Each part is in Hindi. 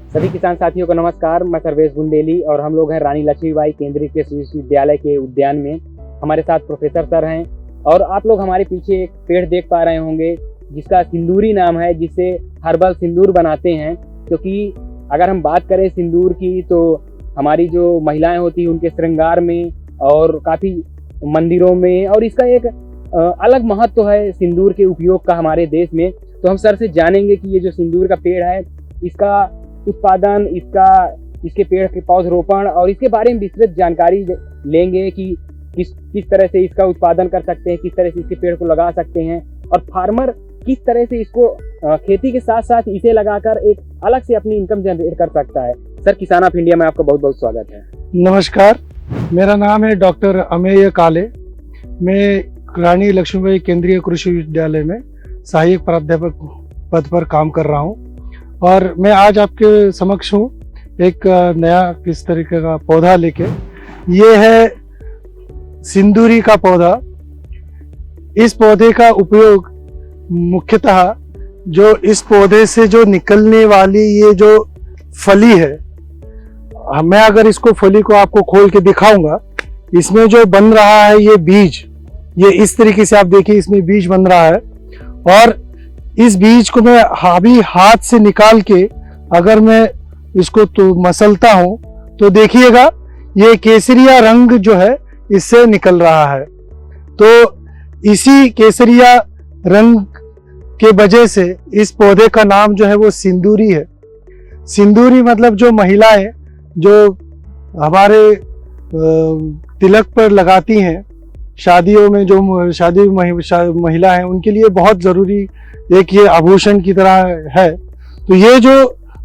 सभी किसान साथियों को नमस्कार। मैं सर्वेश बुंदेली और हम लोग हैं रानी लक्ष्मीबाई केंद्रीय कृषि विश्वविद्यालय के उद्यान में। हमारे साथ प्रोफेसर सर हैं और आप लोग हमारे पीछे एक पेड़ देख पा रहे होंगे जिसका सिंदूरी नाम है, जिससे हर्बल सिंदूर बनाते हैं। क्योंकि अगर हम बात करें सिंदूर की तो हमारी जो महिलाएं होती हैं उनके श्रृंगार में और काफ़ी मंदिरों में, और इसका एक अलग महत्व है सिंदूर के उपयोग का हमारे देश में। तो हम सर से जानेंगे कि ये जो सिंदूर का पेड़ है इसका उत्पादन, इसके पेड़ के पौधरोपण और इसके बारे में विस्तृत जानकारी लेंगे कि किस तरह से इसका उत्पादन कर सकते हैं, किस तरह से इसके पेड़ को लगा सकते हैं और फार्मर किस तरह से इसको खेती के साथ साथ इसे लगाकर एक अलग से अपनी इनकम जनरेट कर सकता है। सर, किसान ऑफ इंडिया में आपका बहुत बहुत स्वागत है। नमस्कार, मेरा नाम है डॉक्टर अमेय काले। मैं रानी लक्ष्मीबाई केंद्रीय कृषि विश्वविद्यालय में सहायक प्राध्यापक पद पर काम कर रहा हूं और मैं आज आपके समक्ष हूं एक नया किस तरीके का पौधा लेके। ये है सिंदूरी का पौधा। इस पौधे का उपयोग मुख्यतः जो इस पौधे से जो निकलने वाली ये जो फली है, मैं अगर इसको फली को आपको खोल के दिखाऊंगा, इसमें जो बन रहा है ये बीज, ये इस तरीके से आप देखिए इसमें बीज बन रहा है। और इस बीज को मैं अभी हाथ से निकाल के अगर मैं इसको तो मसलता हूं तो देखिएगा ये केसरिया रंग जो है इससे निकल रहा है। तो इसी केसरिया रंग के वजह से इस पौधे का नाम जो है वो सिंदूरी है। सिंदूरी मतलब जो महिलाएं जो हमारे तिलक पर लगाती हैं, शादियों में जो शादी महिला है उनके लिए बहुत जरूरी एक ये आभूषण की तरह है। तो ये जो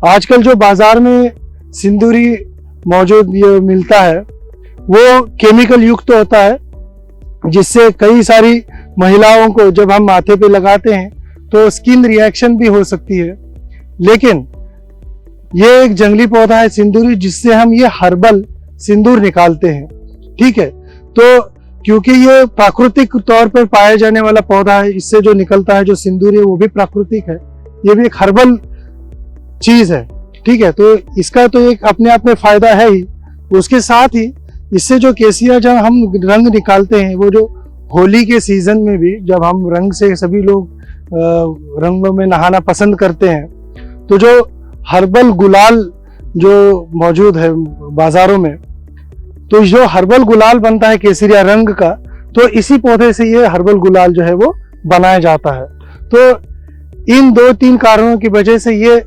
आजकल जो बाजार में सिंदूरी मौजूद ये मिलता है वो केमिकल युक्त होता है, जिससे कई सारी महिलाओं को जब हम माथे पे लगाते हैं तो स्किन रिएक्शन भी हो सकती है। लेकिन ये एक जंगली पौधा है सिंदूरी, जिससे हम ये हर्बल सिंदूर निकालते हैं। ठीक है, तो क्योंकि ये प्राकृतिक तौर पर पाया जाने वाला पौधा है, इससे जो निकलता है जो सिंदूर है वो भी प्राकृतिक है, ये भी एक हर्बल चीज है। ठीक है, तो इसका तो एक अपने आप में फायदा है ही। उसके साथ ही इससे जो केसिया जब हम रंग निकालते हैं, वो जो होली के सीजन में भी जब हम रंग से सभी लोग रंगों में नहाना पसंद करते हैं, तो जो हर्बल गुलाल जो मौजूद है बाजारों में, तो जो हर्बल गुलाल बनता है केसरिया रंग का, तो इसी पौधे से ये हर्बल गुलाल जो है वो बनाया जाता है। तो इन 2-3 कारणों की वजह से ये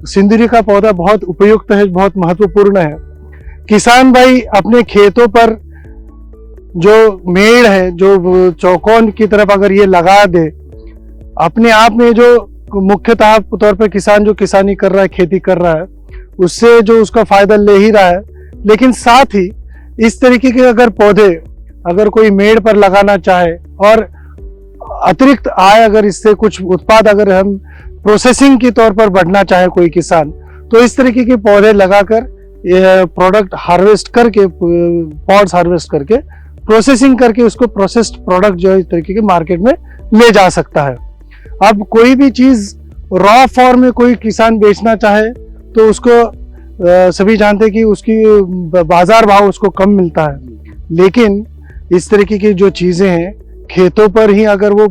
सिंदूरी का पौधा बहुत उपयुक्त है, बहुत महत्वपूर्ण है। किसान भाई अपने खेतों पर जो मेड़ है, जो चौकोन की तरफ अगर ये लगा दे, अपने आप में जो मुख्यतः तौर पर किसान जो किसानी कर रहा है, खेती कर रहा है, उससे जो उसका फायदा ले ही रहा है। लेकिन साथ ही इस तरीके के अगर पौधे अगर कोई मेड़ पर लगाना चाहे और अतिरिक्त आय अगर इससे कुछ उत्पाद अगर हम प्रोसेसिंग के तौर पर बढ़ना चाहे कोई किसान, तो इस तरीके के पौधे लगाकर प्रोडक्ट हार्वेस्ट करके, पॉड्स हार्वेस्ट करके प्रोसेसिंग करके उसको प्रोसेस्ड प्रोडक्ट जो है इस तरीके के मार्केट में ले जा सकता है। अब कोई भी चीज रॉ फॉर्म में कोई किसान बेचना चाहे तो उसको सभी जानते हैं कि उसकी बाजार भाव उसको कम मिलता है। लेकिन इस तरीके की जो चीजें हैं खेतों पर ही अगर वो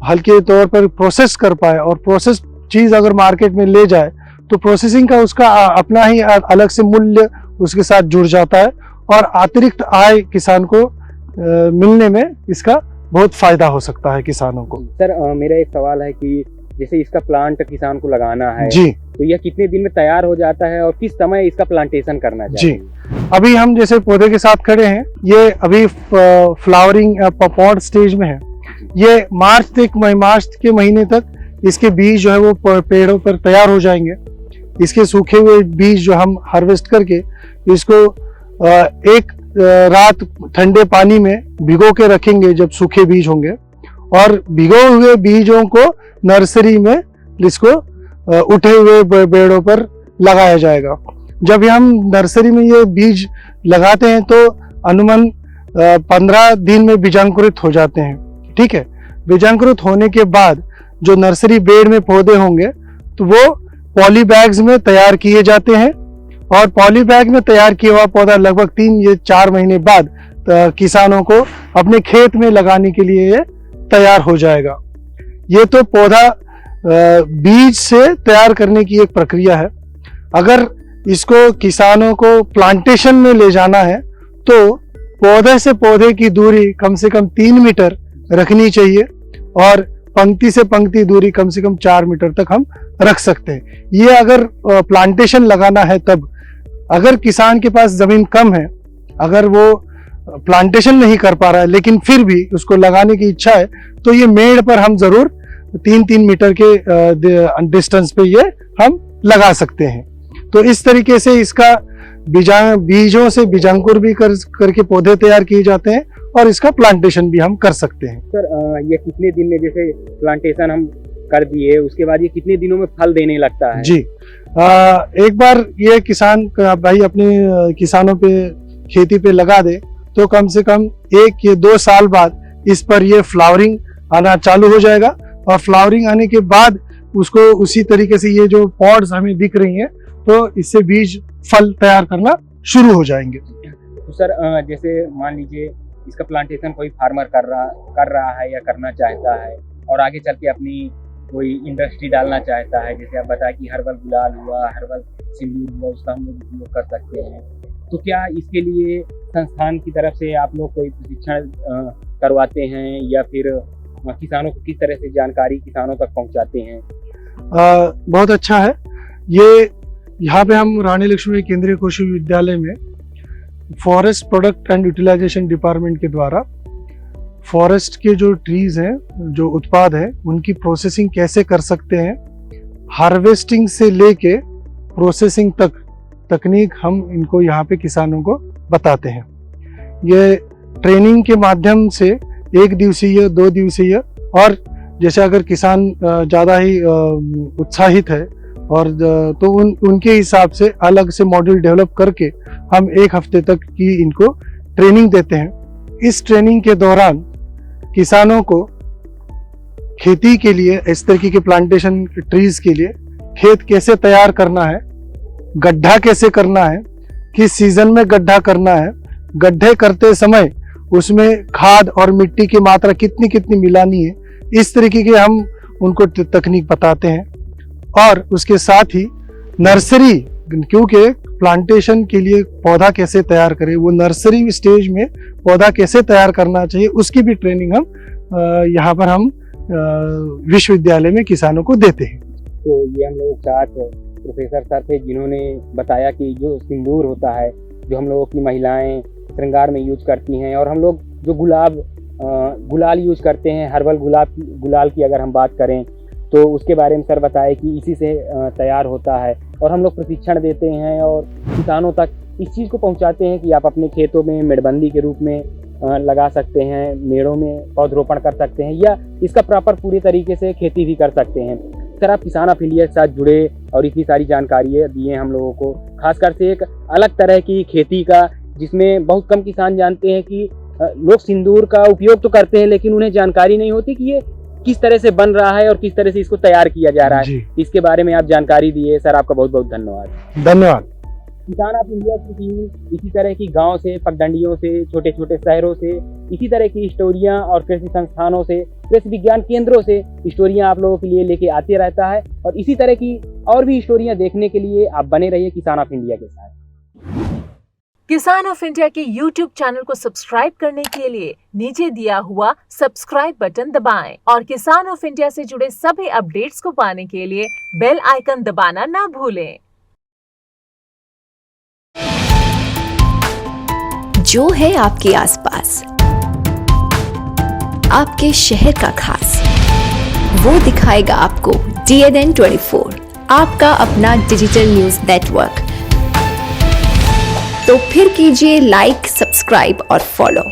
हल्के तौर पर प्रोसेस कर पाए और प्रोसेस चीज अगर मार्केट में ले जाए, तो प्रोसेसिंग का उसका अपना ही अलग से मूल्य उसके साथ जुड़ जाता है और अतिरिक्त आय किसान को मिलने में इसका बहुत फायदा हो सकता है किसानों को। सर, मेरा एक सवाल है कि जैसे इसका प्लांट किसान को लगाना है जी, तो यह कितने दिन में तैयार हो जाता है और किस समय इसका प्लांटेशन करना चाहिए? जी, अभी हम जैसे पौधे के साथ खड़े हैं, ये अभी फ्लावरिंग पॉट स्टेज में है। ये मार्च के महीने तक इसके बीज जो है वो पेड़ों पर तैयार हो जाएंगे। इसके सूखे हुए बीज जो हम हार्वेस्ट करके इसको एक रात ठंडे पानी में भिगो के रखेंगे जब सूखे बीज होंगे, और भिगो हुए बीजों को नर्सरी में इसको उठे हुए पेड़ों पर लगाया जाएगा। जब हम नर्सरी में ये बीज लगाते हैं तो अनुमान 15 दिन में बीजांकुरित हो जाते हैं। ठीक है, बीजांकुरित होने के बाद जो नर्सरी बेड में पौधे होंगे तो वो पॉली बैग्स में तैयार किए जाते हैं और पॉली बैग में तैयार किया हुआ पौधा लगभग 3 या 4 महीने बाद किसानों को अपने खेत में लगाने के लिए ये तैयार हो जाएगा। ये तो पौधा बीज से तैयार करने की एक प्रक्रिया है। अगर इसको किसानों को प्लांटेशन में ले जाना है तो पौधे से पौधे की दूरी कम से कम 3 मीटर रखनी चाहिए और पंक्ति से पंक्ति दूरी कम से कम 4 मीटर तक हम रख सकते हैं। ये अगर प्लांटेशन लगाना है तब। अगर किसान के पास जमीन कम है, अगर वो प्लांटेशन नहीं कर पा रहा है लेकिन फिर भी उसको लगाने की इच्छा है, तो ये मेड़ पर हम जरूर 3-3 मीटर के डिस्टेंस पे ये हम लगा सकते हैं। तो इस तरीके से इसका बीजों से बीजांकुर भी करके पौधे तैयार किए जाते हैं और इसका प्लांटेशन भी हम कर सकते हैं। सर ये कितने दिन में, जैसे प्लांटेशन हम कर दिए उसके बाद ये कितने दिनों में फल देने लगता है? जी, एक बार ये किसान भाई अपने किसानों पे खेती पे लगा दे तो कम से कम 1 या 2 साल बाद इस पर ये फ्लावरिंग आना चालू हो जाएगा और फ्लावरिंग आने के बाद उसको उसी तरीके से ये जो पॉड्स हमें दिख रही हैं तो इससे बीज फल तैयार करना शुरू हो जाएंगे। तो सर जैसे मान लीजिए इसका प्लांटेशन कोई फार्मर कर रहा है या करना चाहता है और आगे चल के अपनी कोई इंडस्ट्री डालना चाहता है, जैसे आप बताया कि हर्बल गुलाल हुआ, हर्बल सिंदूर हुआ, उसका हम लोग उपयोग कर सकते हैं, तो क्या इसके लिए संस्थान की तरफ से आप लोग कोई प्रशिक्षण करवाते हैं या फिर किसानों को किस तरह से जानकारी किसानों तक पहुंचाते हैं? बहुत अच्छा है। ये यहाँ पे हम रानी लक्ष्मीबाई केंद्रीय कृषि विश्वविद्यालय में forest product and utilization department के द्वारा फॉरेस्ट के जो ट्रीज हैं, जो उत्पाद हैं, उनकी प्रोसेसिंग कैसे कर सकते हैं, हार्वेस्टिंग से लेके प्रोसेसिंग तक तकनीक हम इनको यहाँ पे किसानों को बताते हैं। ये ट्रेनिंग के माध्यम से 1 दिवसीय 2 दिवसीय और जैसे अगर किसान ज़्यादा ही उत्साहित है और तो उनके हिसाब से अलग से मॉड्यूल डेवलप करके हम 1 हफ्ते तक की इनको ट्रेनिंग देते हैं। इस ट्रेनिंग के दौरान किसानों को खेती के लिए, इस तरीके के प्लांटेशन ट्रीज के लिए खेत कैसे तैयार करना है, गड्ढा कैसे करना है, किस सीजन में गड्ढा करना है, गड्ढे करते समय उसमें खाद और मिट्टी की मात्रा कितनी कितनी मिलानी है, इस तरीके के हम उनको तकनीक बताते हैं। और उसके साथ ही नर्सरी, क्योंकि प्लांटेशन के लिए पौधा कैसे तैयार करें, वो नर्सरी स्टेज में पौधा कैसे तैयार करना चाहिए, उसकी भी ट्रेनिंग हम यहाँ पर हम विश्वविद्यालय में किसानों को देते हैं। तो ये हम लोग साथ प्रोफेसर सर थे जिन्होंने बताया कि जो सिंदूर होता है, जो हम लोगों की महिलाएं श्रृंगार में यूज करती हैं, और हम लोग जो गुलाल यूज करते हैं, हर्बल गुलाल की अगर हम बात करें तो उसके बारे में सर बताए कि इसी से तैयार होता है। और हम लोग प्रशिक्षण देते हैं और किसानों तक इस चीज़ को पहुंचाते हैं कि आप अपने खेतों में मेड़बंदी के रूप में लगा सकते हैं, मेड़ों में पौधरोपण कर सकते हैं या इसका प्रॉपर पूरे तरीके से खेती भी कर सकते हैं। सर आप किसान ऑफ इंडिया के साथ जुड़े और इतनी सारी जानकारियाँ दी हैं हम लोगों को, खासकर से एक अलग तरह की खेती का, जिसमें बहुत कम किसान जानते हैं कि लोग सिंदूर का उपयोग तो करते हैं लेकिन उन्हें जानकारी नहीं होती कि ये किस तरह से बन रहा है और किस तरह से इसको तैयार किया जा रहा है। इसके बारे में आप जानकारी दिए सर, आपका बहुत बहुत धन्यवाद। धन्यवाद। किसान ऑफ इंडिया की टीम इसी तरह की गांव से, पगडंडियों से, छोटे छोटे शहरों से इसी तरह की स्टोरियां और कृषि संस्थानों से, कृषि विज्ञान केंद्रों से स्टोरियां आप लोगों के लिए लेके आते रहता है। और इसी तरह की और भी स्टोरियां देखने के लिए आप बने रहिए किसान ऑफ इंडिया के साथ। किसान ऑफ इंडिया के YouTube चैनल को सब्सक्राइब करने के लिए नीचे दिया हुआ सब्सक्राइब बटन दबाएं और किसान ऑफ इंडिया से जुड़े सभी अपडेट्स को पाने के लिए बेल आइकन दबाना ना भूलें। जो है आपके आसपास, आपके शहर का खास, वो दिखाएगा आपको DNN 24, आपका अपना डिजिटल न्यूज नेटवर्क। तो फिर कीजिए लाइक, सब्सक्राइब और फॉलो।